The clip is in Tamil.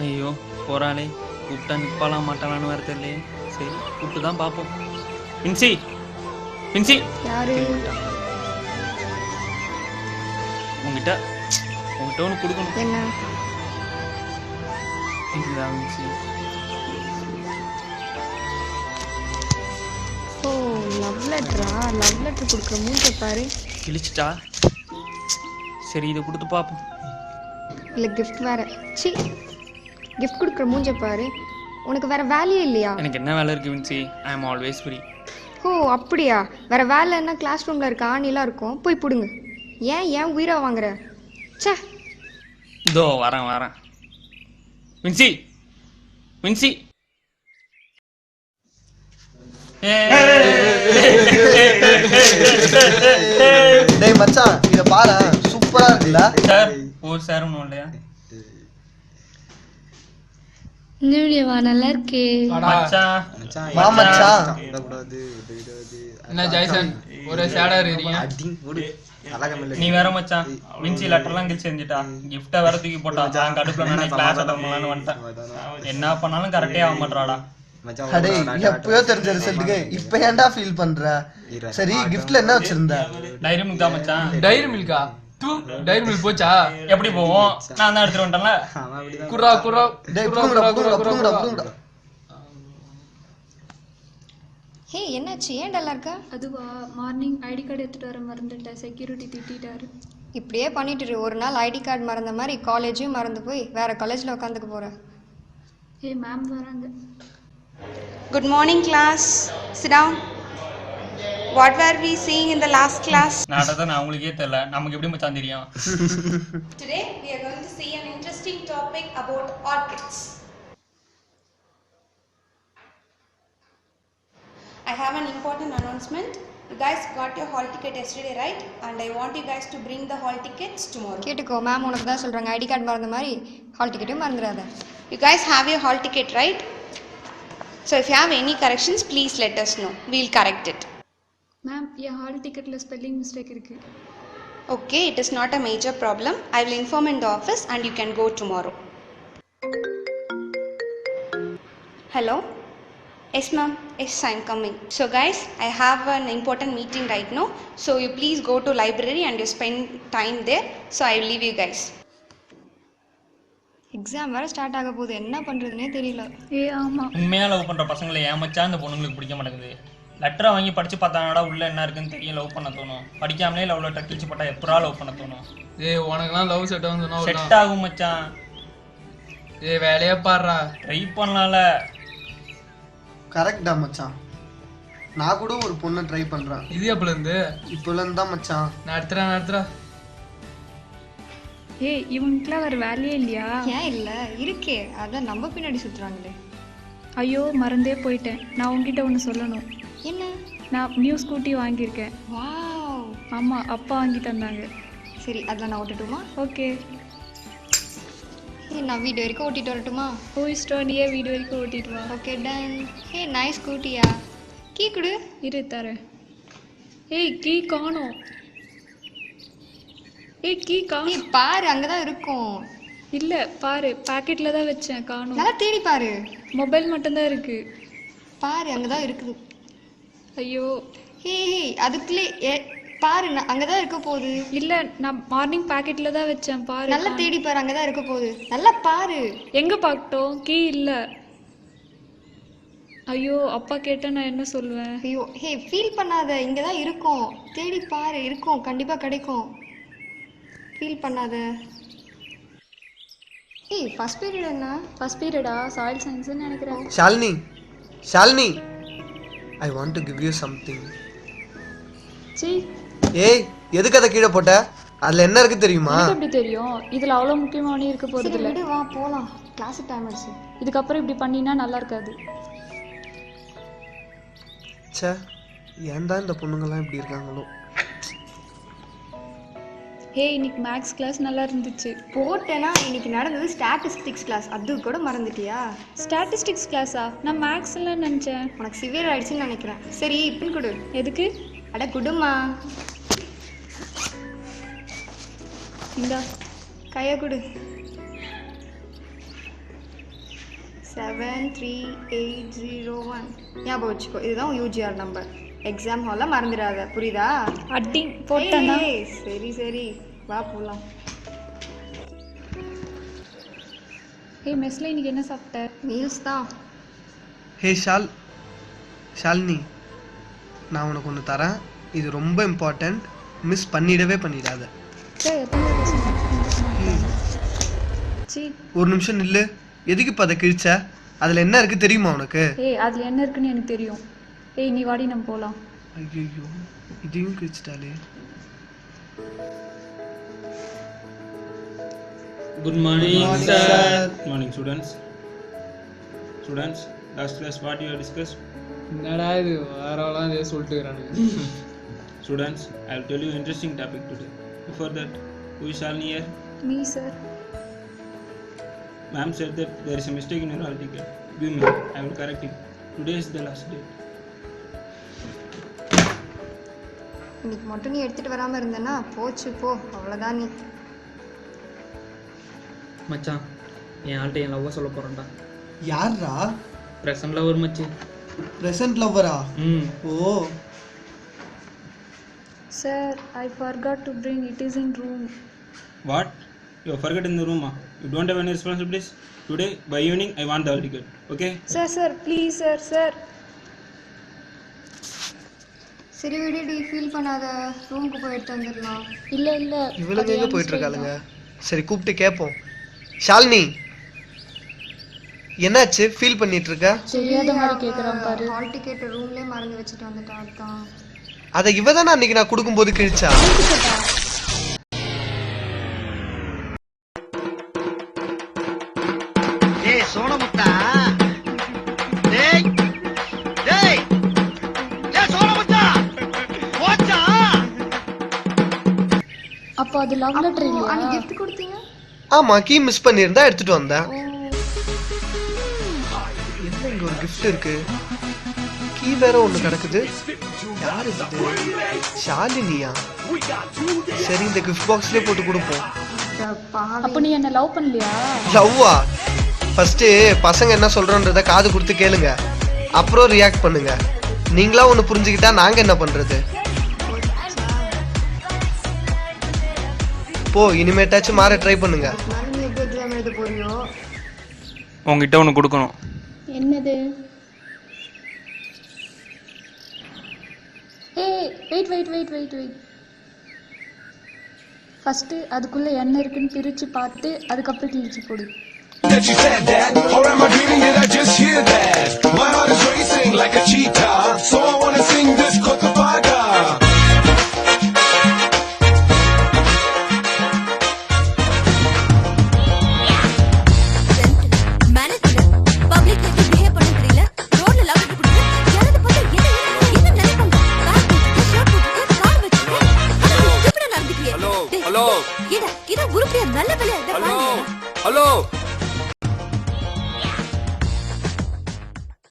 ஐயோ போறாளே, கூப்பிட்டா நிப்பாலாம் மாட்டாளான்னு வேற தெரியலையே. சரி கூப்பிட்டு தான் பார்ப்போம். பின்சி பின்சி யாரு? உங்ககிட்ட ஒன்று கொடுக்கணும். என்ன? இதுதான் பின்சி. ஓ லவ் லெட்டரா? லவ் லெட்டர் கொடுக்குற மூஞ்ச பாரு. கிழிச்சிட்டா? சரி இதை கொடுத்து பார்ப்போம். இல்லை கிஃப்ட் வேற. சி, கிஃப்ட் கொடுக்குற மூஞ்ச பாரு. உனக்கு வேற வேலையே இல்லையா? எனக்கு என்ன வேலை இருக்கு Vinci? I am always free. ஓ அப்படியா? வேற வேலை என்ன? கிளாஸ் ரூம்ல இருக்க ஆணிலாம் இருக்கும், போய் பிடுங்க. ஏன் உயிரை வாங்குற? சே. இதோ வரேன். Vinci Vinci. டேய் மச்சான், இத பாரு, சூப்பரா இருக்குல்ல? சார் ஒரு சார் ஒன்றும் இல்லையா? நியூலியவா நல்லா இருக்கே மச்சான். மச்சான் என்ன ஜாய்சன் ஒரே சேடா இருக்கீங்க? நீ வேற மச்சான், வின்சி லெட்டர்லாம் கிழிச்சு செஞ்சுட்டா, கிஃப்டா வேற தூக்கி போட்டா. நான் கடுப்புல நான் கிளாஸ் அட்டன் பண்ணலான்னு வந்துட்டேன். என்ன பண்ணாலும் கரெக்டே ஆக மாட்டாடா. அடே எப்பயோ தெரிஞ்ச ரிசல்ட்டுக்கு இப்ப ஏன்டா ஃபீல் பண்ற? சரி கிஃப்ட்ல என்ன வச்சிருந்த? டைரி மில்க் தான் மச்சான். டைரி மில்கா? தூ, டைரி மில்க் போச்சா? எப்படி போவோம்? நான் தான் எடுத்துட்டு வந்துட்டேன்ல. குரா டேய் புடுங்கடா. ஹே என்னாச்சு? ஏன் டல்லா இருக்க? அதுவா, மார்னிங் ஐடி கார்டு எடுத்துகிட்டு வர மறந்துட்டேன். செக்யூரிட்டி திட்டாரு. இப்படியே பண்ணிட்டு இரு. ஒரு நாள் ஐடி கார்டு மறந்த மாதிரி காலேஜையும் மறந்து போய் வேற காலேஜில் உட்காந்துக்க போற. ஹே மேம் வராங்க. Good morning class. Sit down. What were we seeing in the last class? நான் உங்களுக்கே தெரியல, நமக்கு எப்படி மச்சான் தெரியும்? Today we are going to see an interesting topic about orchids. I have an important announcement. You guys got your hall ticket yesterday, right? And I want you guys to bring the hall tickets tomorrow. கேட்டுக்கோ, மேம் உனக்கு தான் சொல்கிறாங்க, ஐடி கார்டு மறந்த மாதிரி ஹால் டிக்கெட்டும் மறந்துடாத. You guys have your hall ticket, right? So if you have any corrections, please let us know. We'll correct it. Ma'am என் ஹால் டிக்கெட்டில் ஸ்பெல்லிங் மிஸ்டேக் இருக்கு. Okay, it is not a major problem. I will inform in the office and you can go tomorrow. Hello? Yes ma'am. Yes, I am coming. So guys, I have an important meeting right now. So you please go to library and you spend time there. So I will leave you guys. Exam வேறு ஸ்டார்ட் ஆக போகுது, என்ன பண்ணுறதுனே தெரியல. ஆமாம், உண்மையாக லவ் பண்ணுற பசங்களை ஏமாச்சா அந்த பொண்ணுங்களுக்கு பிடிக்க மாட்டேங்குது. லெட்டரை வாங்கி படித்து பார்த்தாங்கடா உள்ள என்ன இருக்குன்னு தெரியும், லவ் பண்ண தோணும். படிக்காமலே லவ் லெட்டர் கிழிச்சு போட்டால் எப்படா லவ் பண்ண தோணும்? உனக்குலாம் லவ் செட் ஆகும். செட் ஆகும் மச்சான். வேலையா பாடுறா, ட்ரை பண்ணலாம்ல. கரெக்டா மச்சான், நான் கூட ஒரு பொண்ணை ட்ரை பண்றேன். இது எப்பல இருந்து? இப்பல இருந்து தான் மச்சான். நடத்துறா. ஏய் இவனுக்குலாம் வேறு வேலையே இல்லையா? ஏன் இல்லை, இருக்கே, அதான் நம்ம பின்னாடி சுற்றுறாங்களே. ஐயோ மறந்தே போயிட்டேன். நான் உங்ககிட்ட ஒன்று சொல்லணும். என்ன? நான் நியூ ஸ்கூட்டி வாங்கியிருக்கேன். வாவ். ஆமாம், அப்பா வாங்கி தந்தாங்க. சரி அதில் நான் ஓட்டட்டுமா? ஓகே. நான் வீடு வரைக்கும் ஓட்டிட்டு வரட்டுமா? இஷ்டம், நீயே வீடு வரைக்கும் ஓட்டிட்டு வா. Okay done. நைஸ் ஸ்கூட்டியா? கீ கொடு. இரு தரேன். கீ காணோம். கீ காணோம். பாரு, அங்கதான் இருக்கும். இல்லை பாரு, பாக்கெட்டில் தான் வச்சேன், காணோம். நல்லா தேடி பாரு. மொபைல் மட்டும்தான் இருக்கு. பாரு, அங்கதான் இருக்குது. ஐயோ. அதுக்குள்ளே பாரு, அங்கதான் இருக்க போகுது. இல்லை, நான் மார்னிங் பாக்கெட்டில் தான் வச்சேன், பாரு. நல்லா தேடி பாரு, அங்கதான் இருக்க போகுது. நல்லா பாரு. எங்கே பார்க்கட்டும்? கீ இல்லை. ஐயோ, அப்பா கேட்டால் நான் என்ன சொல்லுவேன்? ஐயோ ஃபீல் பண்ணாத, இங்கே தான் இருக்கும். தேடி பாரு, இருக்கும், கண்டிப்பாக கிடைக்கும். ஃபீல் பண்ணாத. ஃபர்ஸ்ட் பீரியட் என்ன? ஃபர்ஸ்ட் பீரியடா? சாயில் சயின்ஸ்னு நினைக்கிறேன். Shalini, I want to give you something. சீ. ஏய், எதுக்கு அதை கீழே போட்ட? அதில் என்ன இருக்கு தெரியுமா? எனக்கு எப்படி தெரியும்? இதில் அவ்வளோ முக்கியமான இருக்க போகிறது இல்லை. வா போகலாம், கிளாஸ் டைம் ஆச்சு. இதுக்கப்புறம் இப்படி பண்ணினா நல்லா இருக்காது. சே, ஏன் தான் இந்த பொண்ணுங்கள்லாம் இப்படி இருக்காங்களோ? இன்னைக்கு மேக்ஸ் கிளாஸ் நல்லா இருந்துச்சு. போட்டேன்னா இன்னைக்கு நடந்தது ஸ்டாட்டிஸ்டிக்ஸ் கிளாஸ், அது கூட மறந்துட்டியா? ஸ்டாட்டிஸ்டிக்ஸ் கிளாஸா? நான் மேக்ஸ்லாம் நினச்சேன். உனக்கு சிவியர் ஆயிடுச்சுன்னு நினைக்கிறேன். சரி பின் கொடு. எதுக்கு? அட குடுமா. இந்தா கையை கொடு. 73801. ஞாபகம் வச்சுக்கோ, இதுதான் யூஜிஆர் நம்பர். எக்ஸாம் ஹாலில் மறந்துடாத, புரியுதா? அட்டி போட்டேன்னா ஏய், சரி சரி, வா போகலாம். ஏய் மெஸ்ல இன்னைக்கு என்ன சாப்பிட்ட? மீல்ஸ் தான். ஹே ஷாலினி, நான் உனக்கு ஒன்று தரேன். இது ரொம்ப இம்பார்ட்டண்ட், மிஸ் பண்ணிடவே பண்ணிடாத. சார் எத்தனை சி ஒரு நிமிஷம் நில்லு. எதுக்கு இப்போ அதை கிழிச்ச? அதில் என்ன இருக்கு தெரியுமா உனக்கு? ஏய் அதில் என்ன இருக்குன்னு எனக்கு தெரியும். ஏய் நீ வாடி நம்ம போகலாம். ஐயோ, இதையும் கிழிச்சிட்டாலே. Good morning, sir. Good morning, students. Students, last class what you have discussed? என்னடா இது வேறவெல்லாம் இதே சொல்லிட்டு இருக்கிறானுங்க. Students, I will tell you an interesting topic today. Before that, who is Shalini here? Me sir. Ma'am said that there is a mistake in your hall ticket. Give me, I will correct it. Today is the last day. இன்னைக்கு மட்டும் நீ எடுத்துகிட்டு வராமல் இருந்தேன்னா போச்சு போ, அவ்வளோதான். நீ மச்சான், என் ஆள்கிட்ட என் லவ்வை சொல்ல போகிறேன்டா. யாரா? ப்ரெசன்ட் லவர் மச்சி. ப்ரெசன்ட் லவ்வரா? ஓ, sir I forgot to bring it is in room. What? You have forgotten in the room, huh? You don't have any responsibilities? Today, by evening, I want the hall ticket. Okay? Sir please sir. சரி விடுடி, ஃபீல் பண்ணாத, ரூமுக்கு போய் எடுத்து வந்துடலாம். இல்லை இவ்வளவு எங்கே போயிட்டு இருக்காளுங்க? சரி கூப்பிட்டு கேட்போம். ஷாலினி, என்னாச்சு? ஃபீல் பண்ணிட்டு இருக்க? தெரியாத மாதிரி கேட்குறான் பாரு. ஹால் டிக்கெட் ரூம்லேயே மறந்து வச்சுட்டு வந்துட்டா, அதுதான். அதை இவ தானே அன்னைக்கு நான் கொடுக்கும்போது கிழிச்சா? ஏய் சோனமுத்தா, டேய் டேய் டேய் சோனமுத்தா, போச்சா? அப்போ அது லவ் லெட்டர் இல்லையா? அன்னைக்கு gift கொடுத்தீங்க. ஆமா, கீ மிஸ் பண்ணியிருந்தா எடுத்துட்டு வந்தேன். என்ன இங்க ஒரு gift இருக்கு? கீ வேற ஒண்ணு கிடக்குது. யாரு இது? ஷாலினியா? சரி, இந்த கிஃப்ட் பாக்ஸ்லயே போட்டு கொடுப்போம். அப்போ நீ என்ன லவ் பண்ணலையா? லவ்வா? ஃபர்ஸ்ட் பசங்க என்ன சொல்றோன்றத காது கொடுத்து கேளுங்க, அப்புறம் ரியாக்ட் பண்ணுங்க. நீங்களா ஒண்ணு புரிஞ்சுக்கிட்டா நாங்க என்ன பண்றது? போ, இனிமேட்டாச்சும் மாற ட்ரை பண்ணுங்க. நீ எப்படி எக்ஸாம் எழுத போறியோ? உங்ககிட்ட ஒன்று கொடுக்கணும். என்னது? ஏய் வெயிட். ஃபர்ஸ்ட் அதுக்குள்ள என்ன இருக்குன்னு பிரிச்சு பார்த்து அதுக்கப்புறம் கிழிச்சு போடு. That you said that, or am I dreaming? Did I just hear that? My heart is racing like a cheetah, so I wanna sing this Cotabaga. Hello